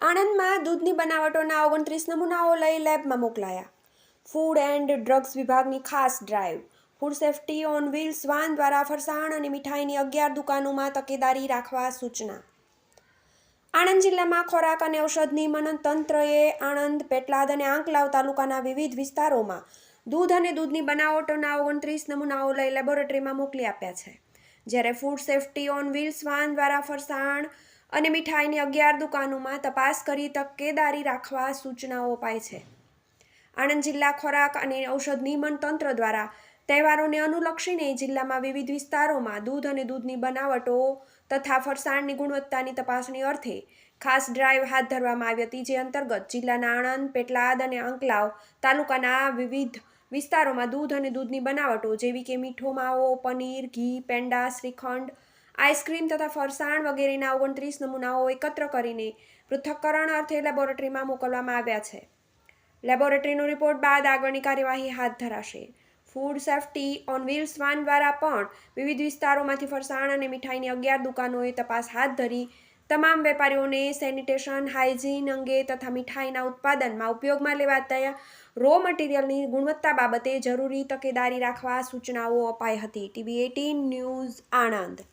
આણંદમાં દૂધની બનાવટોના 29 નમૂનાઓ લઈ લેબમાં મોકલાયા. ફૂડ એન્ડ ડ્રગ્સ વિભાગની ખાસ drive. Food safety on wheels van દ્વારા ફરસાણ અને મીઠાઈની 11 દુકાનોમાં તકેદારી રાખવા સૂચના. આણંદ જિલ્લામાં ખોરાક અને ઔષધ નિયમન તંત્રએ આણંદ, પેટલાદ અને આંકલાવ તાલુકાના વિવિધ વિસ્તારોમાં દૂધ અને દૂધની બનાવટોના 29 નમૂનાઓ લઈ લેબોરેટરીમાં મોકલી આપ્યા છે. જ્યારે food safety on wheels van દ્વારા ફરસાણ અને મીઠાઈની 11 દુકાનોમાં તપાસ કરી તકેદારી રાખવા સૂચનાઓ અપાઈ છે. આણંદ જિલ્લા ખોરાક અને ઔષધ નિયમન તંત્ર દ્વારા તહેવારોને અનુલક્ષીને જિલ્લામાં વિવિધ વિસ્તારોમાં દૂધ અને દૂધની બનાવટો તથા ફરસાણની ગુણવત્તાની તપાસણી અર્થે ખાસ ડ્રાઈવ હાથ ધરવામાં આવી હતી, જે અંતર્ગત જિલ્લાના આણંદ, પેટલાદ અને આંકલાવ તાલુકાના વિવિધ વિસ્તારોમાં દૂધ અને દૂધની બનાવટો જેવી કે મીઠો માવો, પનીર, ઘી, પેંડા, શ્રીખંડ, આઈસ્ક્રીમ તથા ફરસાણ વગેરેના 29 નમૂનાઓ એકત્ર કરીને પૃથ્થકરણ અર્થે લેબોરેટરીમાં મોકલવામાં આવ્યા છે. લેબોરેટરીનો રિપોર્ટ બાદ આગળની કાર્યવાહી હાથ ધરાશે. Food safety on wheels van દ્વારા પણ વિવિધ વિસ્તારોમાંથી ફરસાણ અને મીઠાઈની 11 દુકાનોએ તપાસ હાથ ધરી તમામ વેપારીઓને સેનિટેશન, હાઇજીન અંગે તથા મીઠાઈના ઉત્પાદનમાં ઉપયોગમાં લેવાતા રો મટીરિયલની ગુણવત્તા બાબતે જરૂરી તકેદારી રાખવા સૂચનાઓ અપાઈ હતી. TV18 news Anand.